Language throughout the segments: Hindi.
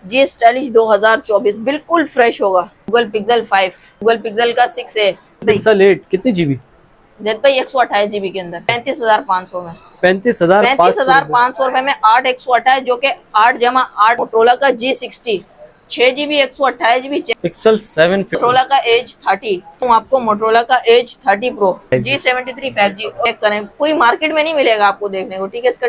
जी स्टाइलिश 2024 बिल्कुल फ्रेश होगा। गूगल पिक्सल 5, गूगल पिक्सल का 6a, पिक्सल 8 कितनी जीबी? जेड भाई 128 जीबी के अंदर 35,500 में। 35,500 रुपए में 8 128 जो कि 8 जमा 8 मोटरोला का G60 6 GB 128 GB pixel 7 Motorola का एज 30। तो आपको मोटरोला का as 30 pro G73 5G check करें, पूरी मार्केट में नहीं मिलेगा आपको देखने को, ठीक है। इसका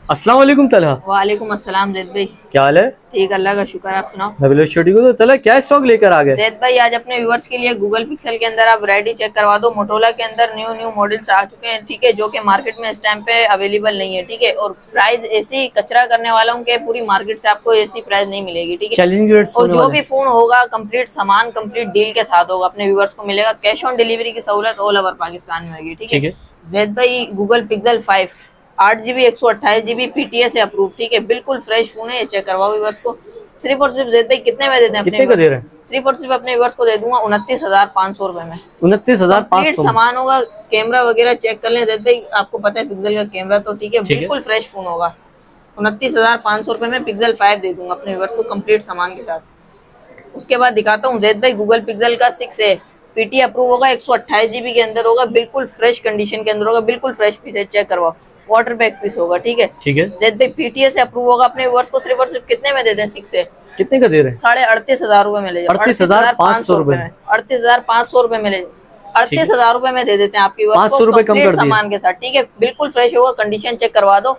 अस्सलाम वालेकुम तलहा। वालेकुम अस्सलाम जैद भाई, क्या हाल है? ठीक, अल्लाह का शुक्र, आप सुनाओ। मैं बिल्कुल छोटी को। तो तलहा क्या स्टॉक लेकर आ गए? जैद भाई आज अपने व्यूअर्स के लिए गूगल पिक्सल के अंदर आप वैरायटी चेक करवा दो। मोटरोला के अंदर न्यू मॉडल्स आ चुके हैं, ठीक है, जो कि मार्केट में इस टाइम पे अवेलेबल नहीं है, ठीक है। और प्राइस ऐसी कचरा करने वालों के पूरी मार्केट से आपको ऐसी प्राइस नहीं मिलेगी, ठीक है। चैलेंजिंग रेट्स और जो भी फोन होगा कंप्लीट सामान कंप्लीट डील के साथ होगा, अपने व्यूअर्स को मिलेगा। कैश ऑन डिलीवरी की सहूलत ऑल ओवर पाकिस्तान में होगी, ठीक है। जैद भाई Google pixel 5 8 GB 128 GB PTA से अप्रूव, ठीक है, बिल्कुल फ्रेश फोन है, ये चेक करवाओ व्यूअर्स को। सिर्फ और सिर्फ जैद भाई कितने में देते हैं? कितने का दे रहे हैं? सिर्फ और सिर्फ अपने व्यूअर्स को दे दूंगा 29,500 रुपए में। 29,500 सामान होगा, कैमरा वगैरह चेक कर लें जैद भाई, आपको पता है पिक्सल का कैमरा तो, ठीक है, बिल्कुल फ्रेश फोन होगा। 29,500 रुपए में पिक्सल 5 दे दूंगा अपने व्यूअर्स को कंप्लीट सामान के साथ। उसके बाद दिखाता हूँ जैद भाई गूगल पिक्सल का 6a PTA अप्रूव होगा, 128 जीबी के अंदर होगा, बिल्कुल फ्रेश कंडीशन के अंदर होगा, बिल्कुल फ्रेश पीस है, चेक करवाओ, वाटर बैग पीस होगा, ठीक है। जैद भाई PTA से अप्रूव होगा, अपने व्यूअर्स को सिर्फ और सिर्फ कितने में दे दें? 6a कितने का दे रहे हैं? 38,500 रुपए में ले जाओ। 38,500 रुपए में 38,500 रुपए में ले जाओ। 38,000 रुपए में दे देते हैं आपके व्यूअर्स को 500 रुपए कम कर सामान के साथ, ठीक है, बिल्कुल फ्रेश होगा। कंडीशन चेक करवा दो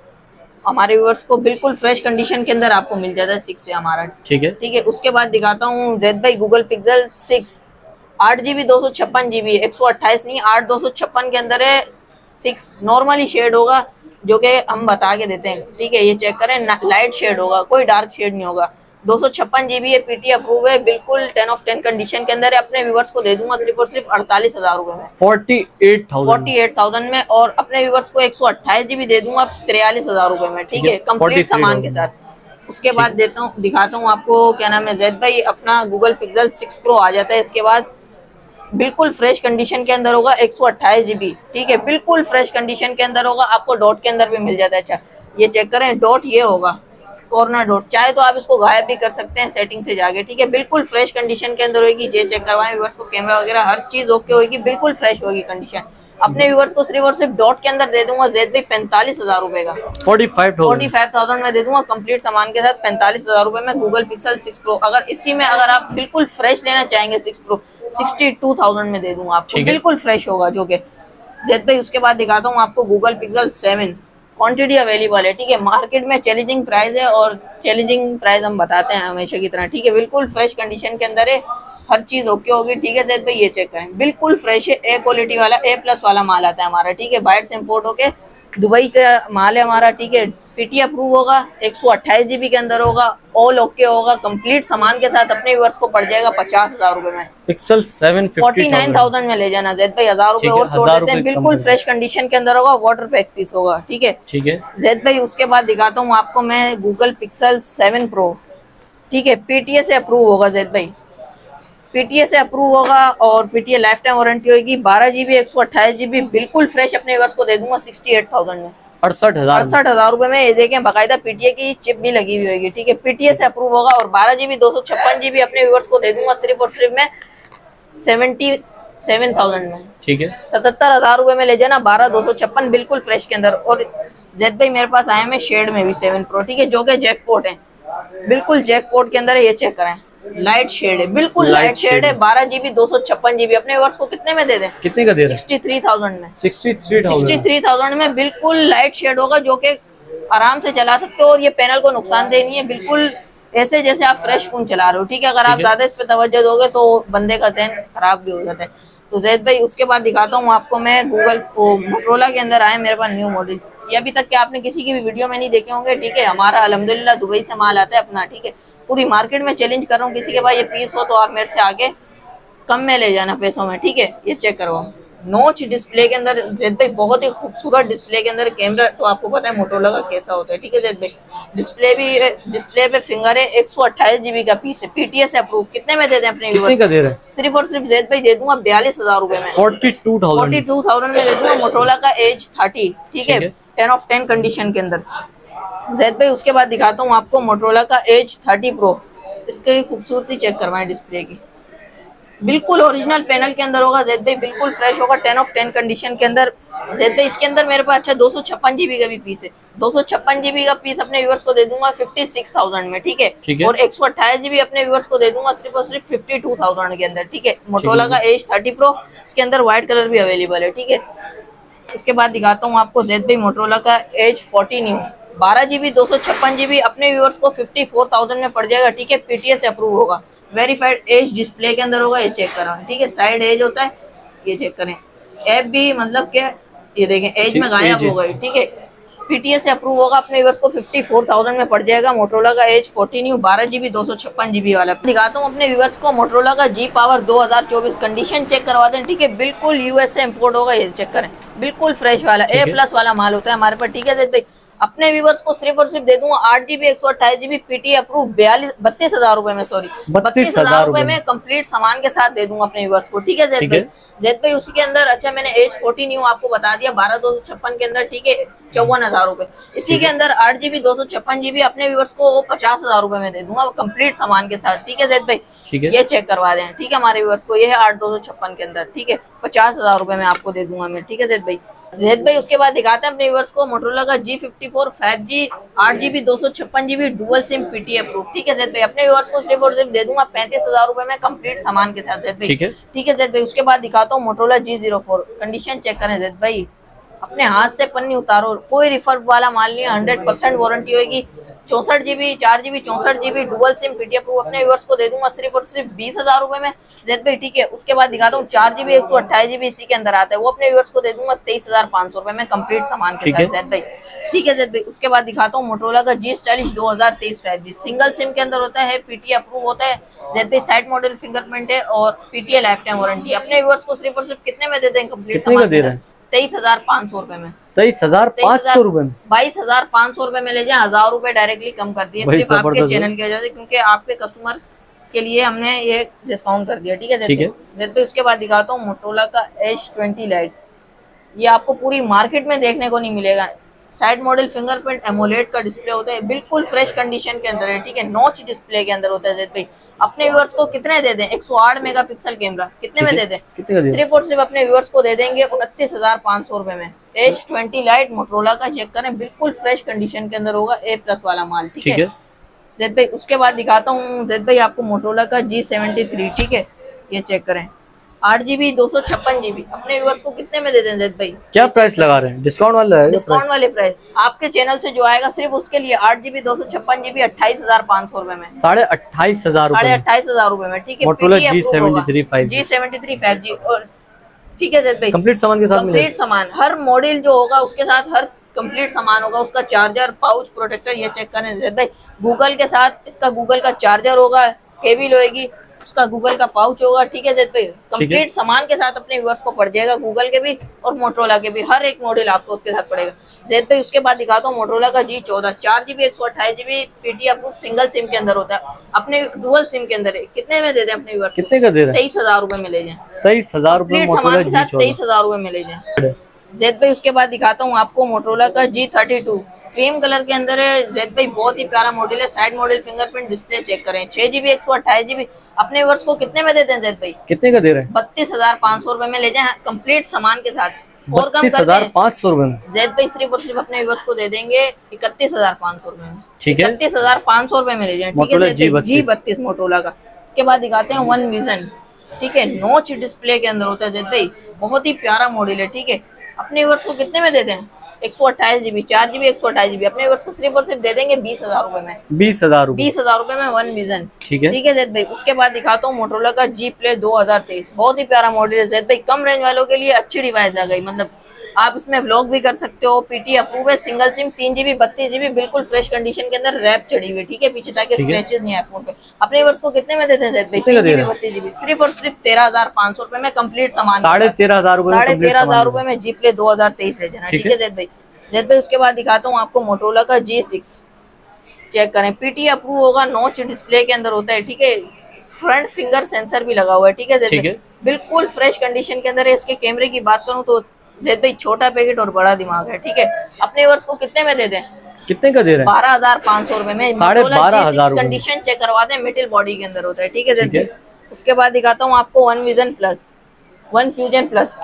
हमारे व्यूअर्स को, बिल्कुल फ्रेश कंडीशन के अंदर आपको मिल जाता है 6 हमारा, ठीक है। उसके बाद दिखाता हूँ जैद भाई गूगल पिक्सल 6 8 जीबी 256 जीबी 128 नहीं 8 256 के अंदर है। 6 नॉर्मली शेड होगा जो कि हम बता के देते हैं, ठीक है। ये चेक करें, लाइट शेड होगा, कोई डार्क शेड नहीं होगा। 256 जीबी है, PTA अप्रूव है, बिल्कुल 10 ऑफ 10 कंडीशन के अंदर है। अपने व्यूअर्स को दे दूंगा सिर्फ और सिर्फ 48,000 रुपए में, 48,000 में। और अपने व्यूअर्स को 128 जीबी दे दूंगा 43,000 रुपए में, ठीक है, कंप्लीट सामान के साथ। उसके बाद दिखाता हूँ आपको, क्या नाम है जैद भाई, अपना गूगल पिक्सल 6 प्रो आ जाता है। इसके बाद बिल्कुल फ्रेश कंडीशन के अंदर होगा, 128 जीबी, ठीक है, बिल्कुल फ्रेश कंडीशन के अंदर होगा। आपको डॉट के अंदर भी मिल जाता है। अच्छा ये चेक करें, डॉट ये होगा कॉर्नर डॉट, चाहे तो आप इसको गायब भी कर सकते हैं सेटिंग से जाके, ठीक है, बिल्कुल फ्रेश कंडीशन के अंदर होगी। ये चेक करवाएं व्यूअर्स को, कैमरा वगैरह हर चीज ओके होगी, बिल्कुल फ्रेश होगी कंडीशन। अपने व्यूअर्स को सिर्फ और सिर्फ डॉट के अंदर दे दूंगा जैद भाई 45,000 रुपए का, 45,000 में दे दूंगा कंप्लीट सामान के साथ 45,000 रुपए में गूगल पिक्सल 6 प्रो। अगर इसी में अगर आप बिल्कुल फ्रेश लेना चाहेंगे 6 प्रो 62,000 में दे दूंगा आपको, बिल्कुल फ्रेश होगा जो कि जैद भाई। उसके बाद दिखाता हूँ आपको गूगल पिक्सल 7 क्वांटिटी अवेलेबल है, ठीक है, मार्केट में चैलेंजिंग प्राइस है और चैलेंजिंग प्राइस हम बताते हैं हमेशा की तरह, ठीक है, बिल्कुल फ्रेश कंडीशन के अंदर है, हर चीज ओके होगी, ठीक है। जैद भाई ये चेक करें, बिल्कुल फ्रेश है, ए क्वालिटी वाला A+ वाला माल आता है हमारा, ठीक है, बाहर से इम्पोर्ट होके दुबई का माल है हमारा, ठीक है। PTA अप्रूव होगा, 128 जीबी के अंदर होगा, ऑल ओके होगा, कंप्लीट सामान के साथ अपने व्यूअर्स को पड़ जाएगा 50,000 रुपए में। पिक्सल 7 49,000 में ले जाना जैद भाई, 1,000 रुपए और छोड़ देते हैं, बिल्कुल फ्रेश कंडीशन के अंदर होगा, वाटर पैक पीस होगा, ठीक है, जैद भाई। उसके बाद दिखाता हूँ आपको मैं गूगल पिक्सल 7 प्रो, ठीक है, PTA से अप्रूव होगा जैद भाई, PTA से अप्रूव होगा और PTA लाइफ टाइम वारंटी होगी। 12 जीबी 128 जीबी बिल्कुल फ्रेश अपने व्यूअर्स को दे दूंगा 68,000 में, 68,000 रुपए में। ये देखें बाकायदा PTA की चिप भी लगी हुई होगी, ठीक है, PTA से अप्रूव होगा। और 12 जीबी 256 जीबी अपने व्यूअर्स को दे दूंगा सिर्फ और सिर्फ में 77,000 में, ठीक है, 77,000 रुपए में ले जाना। 12 256 बिल्कुल फ्रेश के अंदर। और जैद भाई मेरे पास आए हैं शेड में भी 7 प्रो, ठीक है, जो कि जैकपॉट है, बिल्कुल जैकपॉट के अंदर है। ये चेक करें, लाइट शेड है, बिल्कुल लाइट शेड है। 12 जीबी 256 जीबी अपने व्यूअर्स को कितने में दे दें? कितने का दे रहे हैं? 63,000 में, 63,000 में बिल्कुल लाइट शेड होगा, जो कि आराम से चला सकते हो और ये पैनल को नुकसान दे नहीं है, बिल्कुल ऐसे जैसे आप फ्रेश फोन चला रहे हो, ठीक है। अगर आप ज्यादा इस पे तवज्जो दोगे तो बंदे का ज़हन खराब भी हो जाता है। तो जैद भाई उसके बाद दिखाता हूँ आपको मैं गूगल मोटरोला के अंदर आए मेरे पास न्यू मॉडल, ये अभी तक के आपने किसी की भी वीडियो में नहीं देखे होंगे, ठीक है। हमारा अल्हम्दुलिल्लाह दुबई से माल आता है अपना, ठीक है, पूरी मार्केट में चैलेंज कर रहा हूँ, किसी के पास ये पीस हो तो आप मेरे से आगे कम में ले जाना पैसों में, ठीक है। ये चेक करवाओ, नॉच डिस्प्ले के अंदर जैद भाई, बहुत ही खूबसूरत डिस्प्ले के अंदर कैमरा, तो आपको पता है मोटरोला का कैसा होता है, ठीक है। जैद भाई डिस्प्ले भी, डिस्प्ले पे फिंगर है, 128 जीबी का पीस है, PTA से अप्रूव। कितने में दे दें अपने व्यूअर्स को? सिर्फ और सिर्फ जैद भाई दे दूंगा 42,000 रुपए में, 42,000 में दे दूंगा। मोटरोला का एज 30, ठीक है, 10 ऑफ 10 कंडीशन के अंदर। जैद भाई उसके बाद दिखाता हूँ आपको मोटरोला का एज 30 प्रो। इसकी खूबसूरती चेक करवाएं डिस्प्ले की, बिल्कुल ओरिजिनल पैनल के अंदर होगा जैद भाई, बिल्कुल फ्रेश होगा, 10 ऑफ 10 कंडीशन के अंदर जैद भाई। इसके अंदर मेरे पास अच्छा 256 जीबी का भी पीस है, 256 जीबी का पीस अपने व्यूअर्स को दे दूंगा 56,000 में, ठीक है। और 128 जीबी अपने व्यूअर्स को दे दूंगा सिर्फ और सिर्फ 52,000 के अंदर, ठीक है। मोटरोला का एज 30 प्रो, इसके अंदर व्हाइट कलर भी अवेलेबल है, ठीक है। इसके बाद दिखाता हूँ आपको जैद भाई मोटरोला का एज 40 न्यू, 12 जीबी 256 जीबी अपने व्यूअर्स को 54,000 में पड़ जाएगा, ठीक है। पीटीएस अप्रूव होगा, वेरीफाइड एज डिस्प्ले के अंदर होगा, ये चेक करा, ठीक है। साइड एज होता है, ये चेक करें। ऐप भी मतलब क्या, ये देखें एज में गायब हो गई, ठीक है। पीटीएस से अप्रूव होगा, अपने व्यूअर्स को 54,000 में पड़ जाएगा। मोटरोला का एज 40 न्यू, 12 जीबी 256 जीबी वाला। दिखाता हूँ अपने व्यूअर्स को मोटरोला का जी पावर 2024, कंडीशन चेक करवा दें, ठीक है। बिल्कुल यूएसए इंपोर्ट होगा, ये चेक करें, बिल्कुल फ्रेश वाला A+ वाला माल होता है हमारे पास, ठीक है जैद भाई। अपने व्यूअर्स को सिर्फ और सिर्फ दे दूंगा 8 जीबी 128 जीबी पीटी अप्रूव 32,000 रुपए में, सॉरी 32,000 रुपए में कंप्लीट सामान के साथ दे दूंगा अपने व्यूअर्स को, ठीक है जैद भाई। जैद भाई उसी के अंदर अच्छा मैंने एज 40 न्यू आपको बता दिया, 12,256 के अंदर, ठीक है, 54,000 रुपए। इसी के अंदर 8 जीबी 256 जीबी अपने व्यूअर्स को 50,000 रुपए में दे दूंगा कंप्लीट सामान के साथ, ठीक है जैद भाई। ये चेक करवा दें, ठीक है, हमारे व्यूअर्स को। ये है 8,256 के अंदर, ठीक है, 50,000 रुपए में आपको दे दूंगा मैं, ठीक है जैद भाई। जैद भाई उसके बाद दिखाते हैं अपने व्यूअर्स को मोटरोला का G54 5G 8 GB 256 GB dual SIM PT approve, ठीक है जैद भाई। अपने व्यूअर्स को सिर्फ और सिर्फ दे दूंगा 35,000 रुपए में कंप्लीट सामान के साथ जैद भाई, ठीक है जैद भाई। उसके बाद दिखाता हूँ मोटरोला G04, कंडीशन चेक करें जैद भाई, अपने हाथ से पन्नी उतारो, कोई रिफर्ब वाला माल नहीं है, 100% वारंटी होगी। 64 GB 4 GB 64 GB dual SIM PT approve अपने व्यूअर्स को दे दूंगा सिर्फ और सिर्फ 20,000 रुपए में जैद भाई, ठीक है। उसके बाद दिखाता हूँ 4 जीबी 128 जीबी इसी के अंदर आता है, वो अपने व्यूअर्स को दे दूंगा 23,500 रुपए में कंप्लीट सामान के साथ जैद भाई, ठीक है जैद भाई। उसके बाद दिखाता हूँ मोटरोला का G stylish 2023 5G, single SIM के अंदर होता है, पीटी अप्रूव होता है जैद भाई, साइड मॉडल फिंगरप्रिंट है और पीटीए लाइफ टाइम वारंटी। अपने व्यूअर्स को सिर्फ और सिर्फ कितने में दे दें कंप्लीट सामान के साथ? 23,500 रुपए में, 23,500 रुपए में, 22,500 रुपए में ले जाए, 1,000 रुपए डायरेक्टली कम कर दिए सिर्फ आपके चैनल की वजह से, क्योंकि आपके कस्टमर्स के लिए हमने ये डिस्काउंट कर दिया, ठीक है जैद भाई। उसके बाद दिखाता हूँ मोटरोला का H20 लाइट, ये आपको पूरी मार्केट में देखने को नहीं मिलेगा। साइड मॉडल फिंगरप्रिंट एमोलेड का डिस्प्ले होता है, बिल्कुल फ्रेश कंडीशन के अंदर है, ठीक है। नॉच डिस्प्ले के अंदर होता है जैद भाई। अपने व्यूअर्स को कितने दे दें? 108 मेगापिक्सल कैमरा, कितने में दे दें? सिर्फ और सिर्फ अपने व्यूअर्स को दे देंगे 29,500 रुपए में। H20 लाइट मोटरोला का चेक करें, बिल्कुल फ्रेश कंडीशन के अंदर होगा, A+ वाला माल, ठीक है जैद भाई। उसके बाद दिखाता हूँ जैद भाई आपको मोटरोला का G73, ठीक है, ये चेक करें, 8 जीबी 256 जीबी अपने व्यूअर्स को कितने में दे दें जैद भाई? क्या प्राइस लगा रहे हैं? डिस्काउंट वाला है, डिस्काउंट वाले प्राइस आपके चैनल से जो आएगा सिर्फ उसके लिए 8 जीबी 256 जीबी 28,500 रुपए में, 28,500 रुपए में, ठीक है। मोटरोला G73 5G और ठीक है जैद भाई, कंप्लीट सामान के साथ, कंप्लीट सामान, हर मॉडल जो होगा उसके साथ हर कंप्लीट सामान होगा, उसका चार्जर, पाउच, प्रोटेक्टर, ये चेक करें जैद भाई। गूगल के साथ इसका गूगल का चार्जर होगा, केबल होगी, उसका गूगल का पाउच होगा, ठीक है जैद भाई। कंप्लीट सामान के साथ अपने व्यूअर्स को पड़ जाएगा, गूगल के भी और मोटरोला के भी, हर एक मॉडल आपको उसके साथ पड़ेगा जैद भाई। उसके बाद दिखाता हूँ मोटरोला का G14, 4 GB 128 GB PT approve single SIM के अंदर होता है, अपने डुअल सिम के अंदर है। कितने में दे दें अपने व्यूअर्स? कितने का दे रहे हैं? 23,000 रुपए में ले जाए, 23,000 रुपए सामान के साथ 23,000 रुपए में ले जाए जैद भाई। उसके बाद दिखाता हूँ आपको मोटरोला का G32, क्रीम कलर के अंदर है जैद भाई, बहुत ही प्यारा मॉडल है। Side model fingerprint display check करें, 6 जीबी 128 जीबी अपने व्यूअर्स को कितने में देते हैं जैद भाई? कितने का दे रहे हैं? 32,500 रुपए में ले जाए कंप्लीट सामान के साथ, और कम 32,500 रुपए में जैद भाई सिर्फ और सिर्फ अपने व्यूअर्स को दे देंगे 31,500 रुपए में, ठीक है, 31,500 रुपए में ले जाए, ठीक है। G32 मोटरोला का। इसके बाद दिखाते हैं वन विजन, ठीक है, नॉच डिस्प्ले के अंदर होता है जैद भाई, बहुत ही प्यारा मॉडल है, ठीक है। अपने व्यूअर्स को कितने में देते हैं? 128 जीबी 4 जीबी 128 जीबी अपने व्यूअर्स को सिर्फ और सिर्फ दे देंगे 20,000 रुपए में, 20,000 रुपए में वन विजन, ठीक है जैद भाई। उसके बाद दिखाता हूँ मोटरोला का G Play 2023, बहुत ही प्यारा मॉडल है जैद भाई, कम रेंज वालों के लिए अच्छी डिवाइस आ गई, मतलब आप इसमें व्लॉग भी कर सकते हो, पीटी अप्रूव है, सिंगल सिम, 3 जीबी 32 जीबी बिल्कुल फ्रेश कंडीशन के अंदर, रैप चढ़ी हुई, ठीक है, पीछे ताकि स्क्रैचेस नहीं है फोन पे। अपने वर्ष को कितने में देते हैं जैद भाई? 3 जीबी 32 जीबी सिर्फ और सिर्फ 13,500 रुपए में कंप्लीट सामान, 13,500 रुपए में G Play 2023 ले जाना, ठीक है जैद भाई। जैद भाई उसके बाद दिखाता हूँ आपको मोटरोला का G6, चेक करें, पीटी अप्रूव होगा, नॉच डिस्प्ले के अंदर होता है, ठीक है, फ्रंट फिंगर सेंसर भी लगा हुआ है, ठीक है जैद भाई, बिल्कुल फ्रेश कंडीशन के अंदर है। इसके कैमरे की बात करूँ तो जैद भाई छोटा पैकेट और बड़ा दिमाग है, ठीक है। अपने वर्ष को कितने में दे दें? कितने का दे रहे हैं? 12,500 रुपए में। 12,500 कंडीशन चेक करवाते हैं, मिडिल बॉडी के अंदर होता है, ठीक है जैद भाई। उसके बाद दिखाता हूँ आपको one vision plus, one fusion plus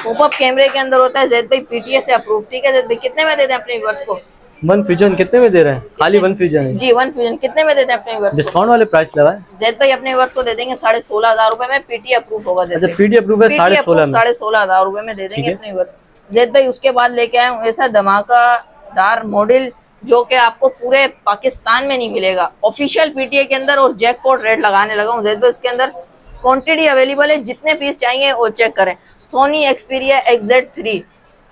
popup कैमरे के अंदर होता है जैद भाई, पीटीए से अप्रूव, ठीक है जैद भाई। कितने में देते हैं अपने व्यूअर्स को? वन फ्यूजन कितने में दे रहे हैं? खाली वन फ्यूजन है जी, वन फ्यूजन कितने में देते हैं अपने व्यूअर्स? डिस्काउंट वाले प्राइस लगा है जैद भाई, अपने व्यूअर्स को दे देंगे 16,500 रुपए में, पीटी अप्रूव होगा। अच्छा, पीटी अप्रूव है 16,500 रुपए में दे देंगे अपने व्यूअर्स जैद भाई। उसके बाद लेके आए हूँ ऐसा धमाकादार मॉडल जो कि आपको पूरे पाकिस्तान में नहीं मिलेगा, ऑफिशियल पीटीए के अंदर, और जैकपॉट रेट लगाने लगा हूँ जैद भाई। उसके अंदर क्वांटिटी अवेलेबल है, जितने पीस चाहिए वो चेक करें। Sony Xperia XZ3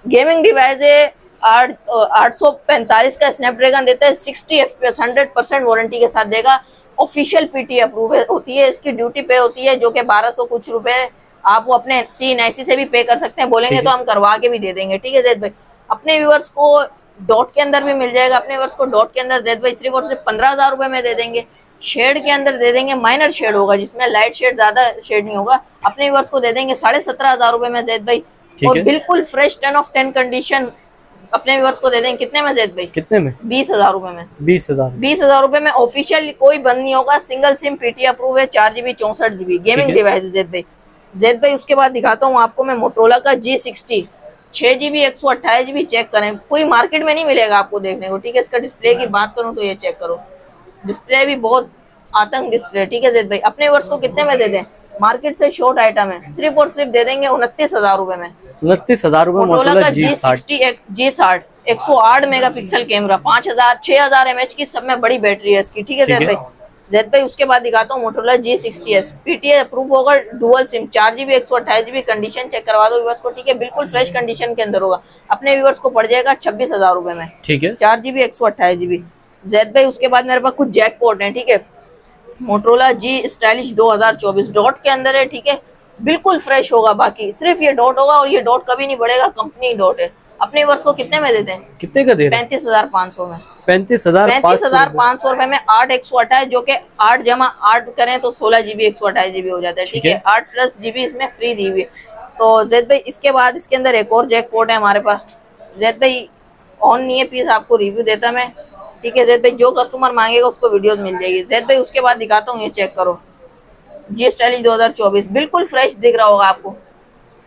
gaming device है, 845 का स्नैपड्रैगन देता है, 60 FPS 100% वारंटी के साथ देगा। ऑफिशियल पीटी अप्रूव होती है, इसकी ड्यूटी पे होती है जो कि 1200 कुछ रुपए आप वो अपने CNIC से भी पे कर सकते हैं, बोलेंगे तो हम करवा के भी दे देंगे, ठीक है जैद भाई। अपने व्यूअर्स को डॉट के अंदर भी मिल जाएगा, अपने व्यूअर्स को डॉट के अंदर जैद भाई सिर्फ और सिर्फ 15,000 रुपए में दे देंगे। शेड के अंदर दे देंगे, माइनर शेड होगा जिसमें लाइट शेड, ज्यादा शेड नहीं होगा, अपने व्यूअर्स को दे देंगे 17,500 रुपए में जैद भाई। और बिल्कुल फ्रेश 10 of 10 कंडीशन अपने व्यूअर्स को दे देंगे। कितने में जैद भाई? कितने में? 20,000 रुपए में। 20,000 रुपए में ऑफिशियल कोई बंद नहीं होगा, सिंगल सिम पीटी अप्रूव है, 4GB 64GB गेमिंग डिवाइस है जैद भाई। जैद भाई उसके बाद दिखाता हूँ आपको मैं मोटरोला का G60 6GB 128GB। चेक करें, पूरी मार्केट में नहीं मिलेगा आपको देखने को, ठीक है। इसका डिस्प्ले की बात करूँ तो ये चेक करो, डिस्प्ले भी बहुत आतंक डिस्प्ले, ठीक है जैद भाई। अपने व्यूअर्स को कितने में दे दें? मार्केट से शॉर्ट आइटम है, सिर्फ और सिर्फ दे देंगे 29,000 रुपए में। 29,000 रुपए मोटरोला का G60 G60 108 megapixel camera, 6,000 mAh की सब में बड़ी बैटरी है इसकी, ठीक है जैद भाई। जैद भाई उसके बाद दिखाता हूँ मोटरोला G60s पीटीए अप्रूव होगा, dual sim, 4GB 128GB। Condition check करवा दो व्यूअर्स को, ठीक है, बिल्कुल फ्रेश कंडीशन के अंदर होगा। अपने व्यूअर्स को पड़ जाएगा 26,000 रुपए में, ठीक है, 4GB 128GB जैद भाई। उसके बाद मेरे पास कुछ जैकपॉट है, ठीक है। मोटरोला G स्टाइलिश 2024 डॉट के अंदर है, ठीक है, बिल्कुल फ्रेश होगा। बाकी सिर्फ ये डॉट होगा और ये डॉट कभी नहीं बढ़ेगा, कंपनी डॉट है। अपने वर्ष को कितने में देते हैं? कितने का दे रहे हैं? 35,500 में। 35,500 रुपए में 8 128, जो कि 8 जमा 8 करें तो 16GB 128GB हो जाता है, ठीक है। 8 प्लस GB इसमें फ्री दी हुई है। तो जैद भाई इसके बाद इसके अंदर एक और जैकपॉट है हमारे पास। जैद भाई ऑन नहीं है पीस, आपको रिव्यू देता मैं, ठीक है जैद भाई। जो कस्टमर मांगेगा उसको वीडियोस मिल जाएगी जैद भाई। उसके बाद दिखाता हूँ, ये चेक करो, G स्टाइलिश 2024 बिल्कुल फ्रेश दिख रहा होगा आपको,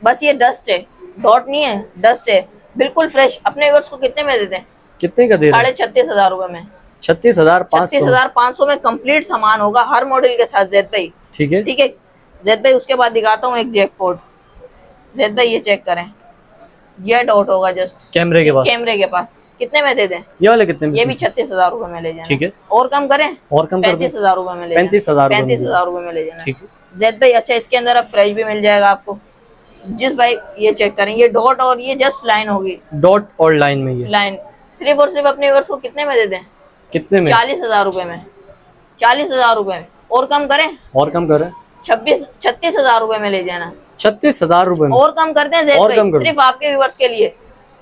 बस ये डस्ट है, डॉट नहीं है, डस्ट है, बिल्कुल फ्रेश। अपने व्यूअर्स को कितने में देते हैं? कितने का दे रहे हैं? 36,000 रुपए में। 36,500 में कंप्लीट सामान होगा हर मॉडल के साथ जैद भाई, ठीक है, ठीक है जैद भाई। उसके बाद दिखाता हूँ एक जैकपॉट जैद भाई, ये चेक करें, ये डॉट होगा जस्ट कैमरे के पास। कितने में दे दें? ये वाले कितने में? ये भी 36,000 रुपए में ले जाना, ठीक है। और कम करें? और कम 35,000 रुपए में ले जाना, 35,000 रुपए में ले जाना, ठीक है जैद भाई। अच्छा, इसके अंदर अब फ्रेश भी मिल जाएगा आपको जिस भाई। ये चेक करें, ये डॉट और ये जस्ट लाइन होगी, डॉट और लाइन में ये लाइन। सिर्फ और सिर्फ अपने व्यूअर्स को कितने में दे दें? कितने में? 40,000 रुपए में, 40,000 रुपए में। और कम करें? और कम करें? 36,000 रुपए में ले जाना, 36,000 रुपए में। और कम करते हैं जैद भाई, सिर्फ आपके व्यूअर्स के लिए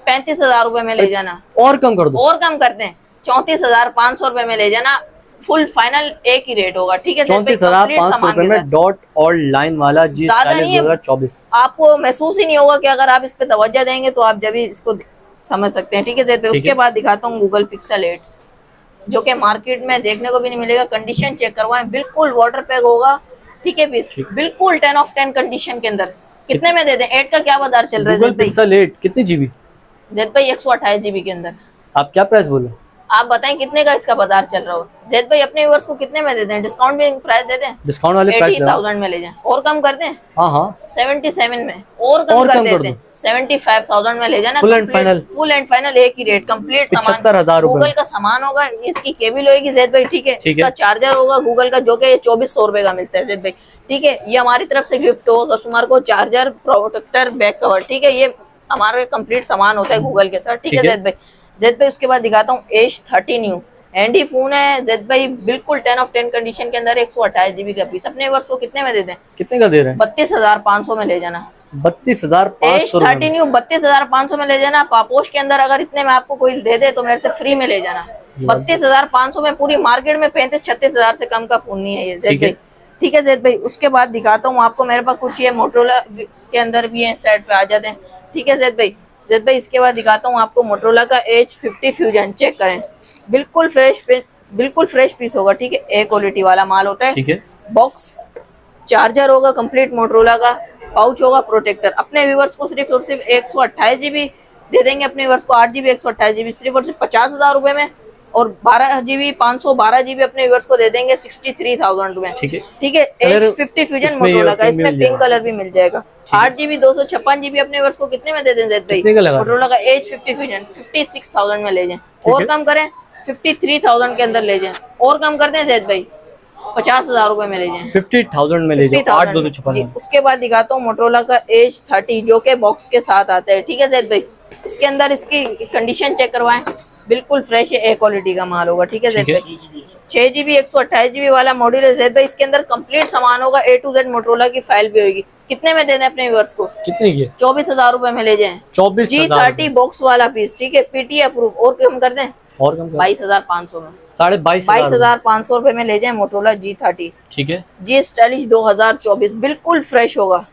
35,000 रुपए में ले जाना। और कम कर दो? और कम करते हैं, 34,500 रुपए में ले जाना। फुल फाइनल एक ही रेट होगा, ठीक है। 34,500 रुपए में डॉट और लाइन वाला G स्टाइलिश 2024। आपको महसूस ही नहीं होगा कि अगर आप इस पे तवज्जो देंगे तो आप जब भी इसको समझ सकते हैं, ठीक है जैद भाई। उसके बाद दिखाता हूँ गूगल पिक्सल 8, जो कि मार्केट में देखने को भी नहीं मिलेगा। कंडीशन चेक करवाएं, बिल्कुल वाटर पैक होगा, ठीक है पीस, बिल्कुल 10 of 10 कंडीशन के अंदर। कितने में दे दें? 8 का क्या बाजार चल रहा है? गूगल पिक्सल 8 कितनी GB? जैद भाई 128GB के अंदर। आप क्या प्राइस बोले? आप बताएं कितने का इसका बाजार चल रहा हो? जैद भाई अपने व्यूअर्स को कितने में देते हैं? डिस्काउंट भी प्राइस देते हैं, डिस्काउंट वाले प्राइस 80,000 में ले जाएं। और कम करते हैं? हाँ 77 में। और कम कर देते हैं, 75,000 में ले जाना। फुल एंड फाइनल एक ही रेट, कंप्लीट सामान 75,000 गूगल का सामान होगा। इसकी केबल होगी जैद भाई, ठीक है, इसका चार्जर होगा गूगल का, जो कि 2400 रुपए का मिलता है जैद भाई, ठीक है। ये हमारी तरफ से गिफ्ट होगा कस्टमर को, चार्जर, प्रोटेक्टर, बैक कवर, ठीक है। ये हमारे कंप्लीट सामान होता है गूगल के साथ, ठीक है जैद भाई। जैद भाई उसके बाद दिखाता हूँ H 30 न्यू हैंडी फोन है जैद भाई, बिल्कुल 10 of 10 कंडीशन के अंदर, 128GB का पीस। अपने व्यूअर्स को कितने में देते हैं? कितने का दे रहे हैं? 32,500 में ले जाना। 32,500 H 30 न्यू 32,500 में ले जाना। पापोश के अंदर अगर इतने में आपको कोई दे दे तो मेरे से फ्री में ले जाना। 32,500 में पूरी मार्केट में 35-36,000 से कम का फोन नहीं है ये जैद भाई, ठीक है जैद भाई। उसके बाद दिखाता हूँ आपको, मेरे पास कुछ ये मोटरोला के अंदर भी है, साइड पे आ जाते हैं, ठीक है जैद भाई। जैद भाई इसके बाद दिखाता हूँ आपको मोटरोला का H50 फ्यूजन, चेक करें बिल्कुल फ्रेश पीस होगा, ठीक है। ए क्वालिटी वाला माल होता है, ठीक है। बॉक्स चार्जर होगा कंप्लीट मोटरोला का, पाउच होगा प्रोटेक्टर। अपने व्यूवर्स को सिर्फ और सिर्फ 128 GB दे देंगे, अपने व्यूवर्स को 8 GB 128 GB सिर्फ और सिर्फ 50,000 रुपए में, और 12 GB 512 GB अपने व्यूवर्स को दे देंगे 63,000 रुपए, ठीक है, ठीक है। H50 फ्यूजन मोटरोला का, इसमें पिंक कलर भी मिल जाएगा। 8 GB 256 GB अपने व्यूवर्स को कितने में दे दें जैद भाई? मोटरोला का H50 फ्यूजन 56,000 में ले जाएं, और कम करें 53,000 के अंदर ले जाएं, और कम कर दें जैद भाई 50,000 रुपए में ले जाएं, 50,000 में ले जाएं, 8,256। उसके बाद दिखाता हूँ मोटरोला का H30 जो के बॉक्स के साथ आता है, ठीक है जैद भाई। इसके अंदर इसकी कंडीशन चेक करवाएं, बिल्कुल फ्रेश है, ए क्वालिटी का माल होगा, ठीक है जैद भाई। 6 GB 128 GB वाला मॉड्यूल है जैद भाई। इसके अंदर कंप्लीट सामान होगा, A to Z मोटरोला की फाइल भी होगी। कितने में दे दें अपने व्यूअर्स को? कितने की? 24,000 रुपए में ले जाएं, 24,000 G30 बॉक्स वाला पीस, ठीक है, PTA अप्रूव। और कम कर दें, और कम 22,500 में, 22,500 रुपए में ले जाए मोटरोला G30, ठीक है। जी स्टाइलिश 2024 बिल्कुल फ्रेश होगा,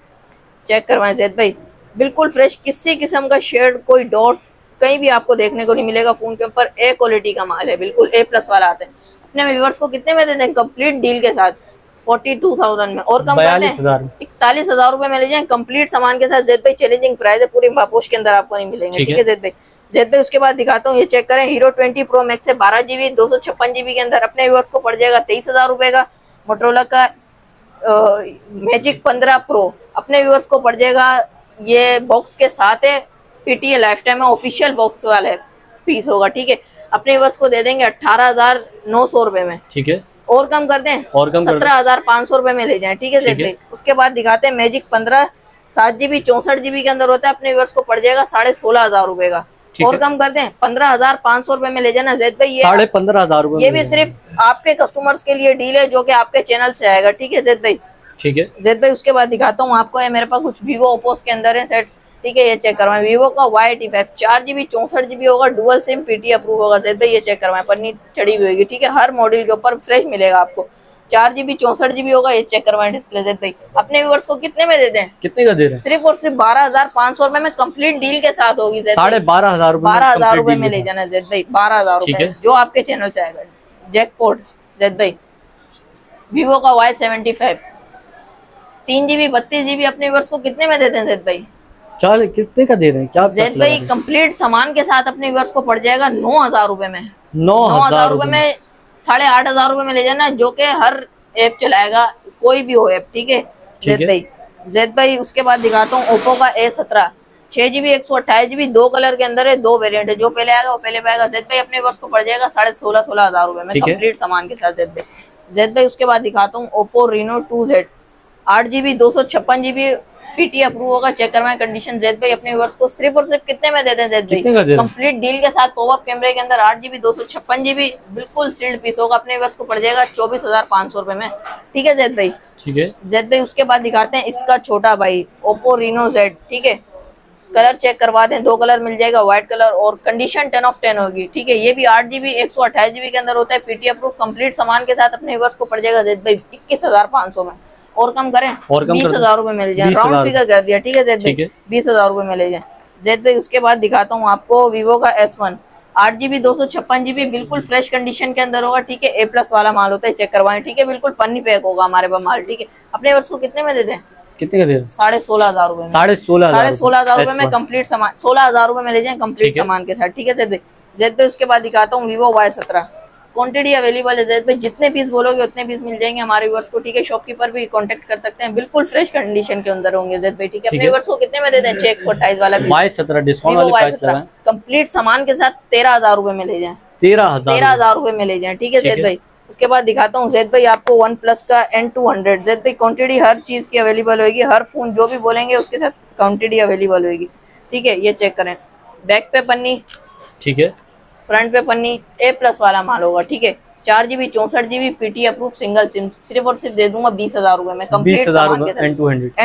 चेक करवाएं जैद भाई, बिल्कुल फ्रेश, किसी किस्म का शेड कोई डॉट कहीं भी आपको देखने को नहीं मिलेगा। फोन के ऊपर ए क्वालिटी का माल है, बिल्कुल A+ वाला आता है। अपने व्यूअर्स को कितने में दे दें कंप्लीट डील के साथ? 42,000 में, और कम कर दें 41,000 रुपए में ले जाएं कंप्लीट सामान के साथ जैद भाई। चैलेंजिंग प्राइस है, पूरी मापोश के अंदर आपको नहीं मिलेंगे, ठीक है जैद भाई। जैद भाई उसके बाद दिखाता हूँ, ये चेक करें हीरो 20 Pro Max है 12 GB 256 GB के अंदर, अपने व्यूअर्स को पड़ जाएगा 23,000 रुपए का। मोटरोला का मैजिक 15 Pro अपने व्यूअर्स को पड़ जाएगा, ये बॉक्स के साथ है, PTA लाइफ टाइम है, ऑफिशियल बॉक्स वाला है पीस होगा, ठीक है। अपने व्यूअर्स को दे देंगे 18,900 रुपए में, ठीक है, और कम कर दें, और 17,500 रुपए में ले जाएं, ठीक है जैद भाई। उसके बाद दिखाते हैं मैजिक 15 7 GB 64 GB के अंदर होता है, अपने व्यूअर्स को पड़ जाएगा 16,500 रुपए का, और कम कर दें 15,500 रुपए में ले जाना जैद भाई। ये 15,500 रुपए, ये भी सिर्फ आपके कस्टमर्स के लिए डील है जो कि आपके चैनल से आएगा, ठीक है जैद भाई, ठीक है जैद भाई। उसके बाद दिखाता हूँ आपको, ये मेरे पास कुछ वीवो ओप्पोस के अंदर है सेट, ठीक है, ये चेक करवाएं। वीवो का Y85 4 GB 64 GB होगा, डुअल सिम, PTA अप्रूव होगा जैद भाई, ये चेक करवाएं, पन्नी चढ़ी हुई होगी, ठीक है, हर मॉडल के ऊपर फ्रेश मिलेगा आपको। 4 GB 64 GB होगा, ये चेक करवाएं डिस्प्ले जैद भाई। अपने व्यूअर्स को कितने में दे दें? कितने का दे रहे हैं? सिर्फ और सिर्फ 12,500 रुपए में कंप्लीट डील के साथ होगी जैद भाई। 12,500 रुपए में ले जाना जैद भाई, 12,000 रुपए जो आपके चैनल से आएगा। जैकपॉट जैद भाई, वीवो का Y75 3 GB 32 GB अपने व्यूअर्स को कितने में देते हैं जैद भाई? क्या कितने का दे रहे हैं क्या जैद भाई? कंप्लीट सामान के साथ अपने व्यूअर्स को पड़ जाएगा 9,000 रुपए में, 9,000 रुपए में 8,500 रुपए में ले जाना, जो कि हर ऐप चलाएगा, कोई भी हो ऐप, ठीक है जैद भाई। जैद भाई उसके बाद दिखाता हूँ ओप्पो का A17 6 GB 128 GB 2 कलर के अंदर है, 2 वेरिएंट है, जो पहले आएगा वो पहले पाएगा जैद भाई। अपने व्यूअर्स को पड़ जाएगा 16,500 रुपए में कंप्लीट सामान के साथ जैद भाई। जैद भाई उसके बाद दिखाता हूँ Oppo Reno 2Z 8 GB 256 GB PTA approve होगा, चेक करवाएं कंडीशन जैद भाई। अपने व्यूअर्स को सिर्फ और सिर्फ कितने में देते हैं जैद भाई? कंप्लीट डील के साथ पॉपअप कैमरे के अंदर 8 GB 256 GB बिल्कुल सील्ड पीस होगा, अपने व्यूअर्स को पड़ जाएगा 24,500 रुपए में, ठीक है जैद भाई, ठीक है जैद भाई। उसके बाद दिखाते हैं इसका छोटा भाई ओप्पो Reno Z, ठीक है, कलर चेक करवा दें, 2 कलर मिल जाएगा, व्हाइट कलर और कंडीशन 10 of 10 होगी, ठीक है। ये भी 8 GB 128 GB के अंदर होता है, PTA अप्रूव कंप्लीट सामान के साथ अपने व्यूअर्स को पड़ जाएगा जैद भाई 21,500 में, और कम करें 20,000 रुपए मिल जाए, राउंड फिगर कर दिया, ठीक है जैद भाई, 20,000 रुपए में ले जाए जैद भाई। उसके बाद दिखाता हूँ आपको वीवो का S1 8 GB 256 GB बिल्कुल फ्रेश कंडीशन के अंदर होगा, ठीक है, A+ वाला माल होता है, चेक करवाएं, ठीक है, बिल्कुल पन्नी पैक होगा हमारे पास माल, ठीक है। अपने व्यूअर्स को कितने में दे दें? कितने का दे रहे हैं? 16,500 रुपए में, 16,500 रुपए में कंप्लीट सामान, 16,000 रुपए में ले जाए कंप्लीट सामान के साथ, ठीक है जैद भाई। जैद भाई उसके बाद दिखाता हूँ वीवो Y17 क्वांटिटी अवेलेबल है जैद भाई, जितने पीस बोलोगे उतने पीस मिल जाएंगे हमारे व्यूअर्स को, ठीक है। शॉपकीपर भी कांटेक्ट कर सकते हैं, बिल्कुल फ्रेश कंडीशन के अंदर होंगे जैद भाई, ठीक है। अपने व्यूअर्स को कितने में दे दें? 628 वाला Y17 डिस्काउंट वाले प्राइस है, कंप्लीट सामान के साथ 13,000 रुपए में ले जाएं, 13,000 रुपए में ले जाएं, ठीक है जैद भाई। उसके बाद दिखाता हूँ जैद भाई आपको OnePlus का N200 जैद भाई, क्वांटिटी हर चीज की अवेलेबल होगी, हर फोन जो भी बोलेंगे उसके साथ क्वांटिटी अवेलेबल होगी, ठीक है। ये चेक करें, बैक पे पन्नी, ठीक है, फ्रंट पे पन्नी, A+ वाला माल होगा, ठीक है। 4 GB 64 GB PTA approve single SIM, सिर्फ और सिर्फ दे दूंगा 20,000 रुपए में कंप्लीट सामान के साथ,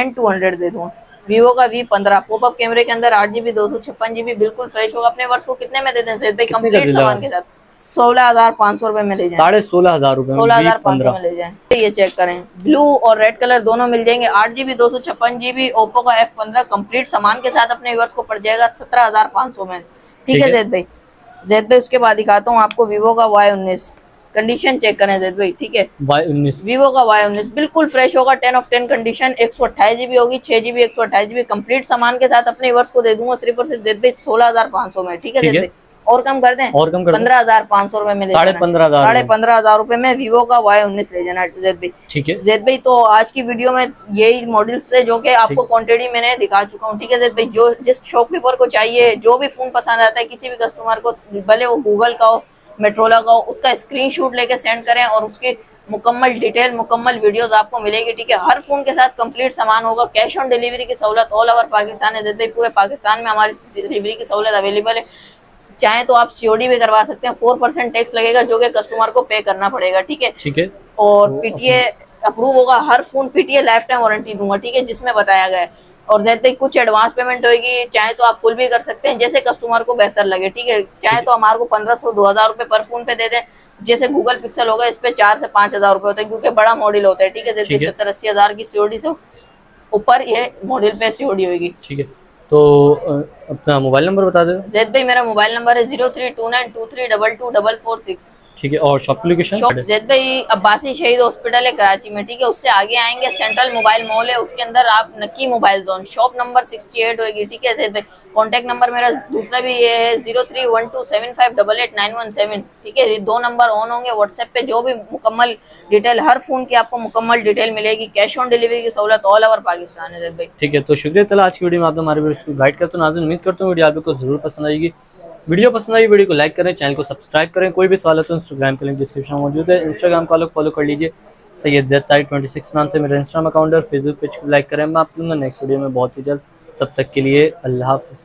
N200 दे दूंगा। वीवो का V15 पॉपअप कैमरे के अंदर 8 GB 256 GB बिल्कुल फ्रेश होगा, अपने वर्ष को कितने में दे दें जैद भाई? कंप्लीट सामान के साथ 16,500 रुपए में ले जाए, 16,500 रुपए, 16,500 में ले जाए। ये चेक करें, ब्लू और रेड कलर दोनों मिल जाएंगे। 8GB 256 GB ओप्पो का F15 कंप्लीट सामान के साथ अपने व्यूअर्स को पड़ जाएगा 17,500 में। ठीक है जैद भाई। उसके बाद दिखाता हूँ आपको वीवो का Y19, कंडीशन चेक करें जैद भाई। ठीक है, Y19 वीवो का Y19 बिल्कुल फ्रेश होगा, 10 ऑफ 10 कंडीशन, 128GB होगी, 6GB 128GB कंप्लीट सामान के साथ अपने व्यूअर्स को दे दूंगा सिर्फ और सिर्फ जैद भाई 16,500 में। ठीक है जैद भाई, और कम कर दें, और कम कर 15,500 रुपए में, 15,500 रुपए में वीवो का Y19 ले जाना जैद भाई। ठीक है जैद भाई, तो आज की वीडियो में यही मॉडल्स थे जो कि आपको क्वांटिटी मैंने दिखा चुका हूँ। ठीक है जैद भाई, जो जिस शॉपकीपर को चाहिए, जो भी फोन पसंद आता है किसी भी कस्टमर को, भले वो गूगल का हो, मेट्रोला का हो, उसका स्क्रीनशॉट लेके सेंड करें और उसकी मुकम्मल डिटेल, मुकम्मल वीडियोस आपको मिलेगी। ठीक है, हर फोन के साथ कंप्लीट सामान होगा, कैश ऑन डिलीवरी की सहूलत ऑल ओवर पाकिस्तान है। जैसे पूरे पाकिस्तान में हमारी डिलीवरी की सहूलत अवेलेबल है। चाहे तो आप COD भी करवा सकते हैं, 4% टैक्स लगेगा जो कि कस्टमर को पे करना पड़ेगा। ठीक है, और PTA अप्रूव होगा, हर phone PTA lifetime warranty दूंगा। ठीक है, जिसमें बताया गया है। और जैद भाई, कुछ एडवांस पेमेंट होगी, चाहे तो आप फुल भी कर सकते हैं, जैसे कस्टमर को बेहतर लगे। ठीक है, चाहे तो हमारे को 1,500-2,000 रुपए पर फोन पे दे दें, जैसे गूगल पिक्सल होगा इस पे 4 से 5,000 रुपए होते हैं क्योंकि बड़ा मॉडल होता है। ठीक है, जैसे 70-80 हजार की COD से ऊपर ये मॉडल पे COD होगी। ठीक है, तो अपना मोबाइल नंबर बता दे जैद भाई। मेरा मोबाइल नंबर है 032923224446। ठीक है, और शॉप लोकेशन जैद भाई अब्बासी शहीद हॉस्पिटल है कराची में। ठीक है, उससे आगे आएंगे सेंट्रल मोबाइल मॉल है, उसके अंदर आप नकी मोबाइल जोन, शॉप नंबर 68 होगी। ठीक है जैद भाई, कॉन्टेक्ट नंबर मेरा दूसरा भी ये है 031275889117। ठीक है, ये 2 नंबर ऑन होंगे। व्हाट्सएप पे जो भी मुकम्मल डिटेल, हर फोन की आपको मुकम्मल डिटेल मिलेगी, कैश ऑन डिलीवरी की सहूलत ऑल ओवर पाकिस्तान है जैद भाई। ठीक है, तो शुक्रिया तला आज की वीडियो में आपने हमारे वीडियो को गाइड करते हो। नाज़रीन, उम्मीद करता हूँ वीडियो आपको जरूर पसंद आएगी। वीडियो पसंद आई वीडियो को लाइक करें, चैनल को सब्सक्राइब करें। कोई भी सवाल है तो इंस्टाग्राम का लिंक डिस्क्रिप्शन में मौजूद है, इंस्टाग्राम का लोग फॉलो कर लीजिए। सैयद ज़ैद तारिक 26 नाम से मेरा इंस्टाग्राम अकाउंट है, फेसबुक पेज को लाइक करें। मैं आप लोगों नेक्स्ट वीडियो में बहुत ही जल्द, तब तक के लिए अल्लाह हाफ़िज़।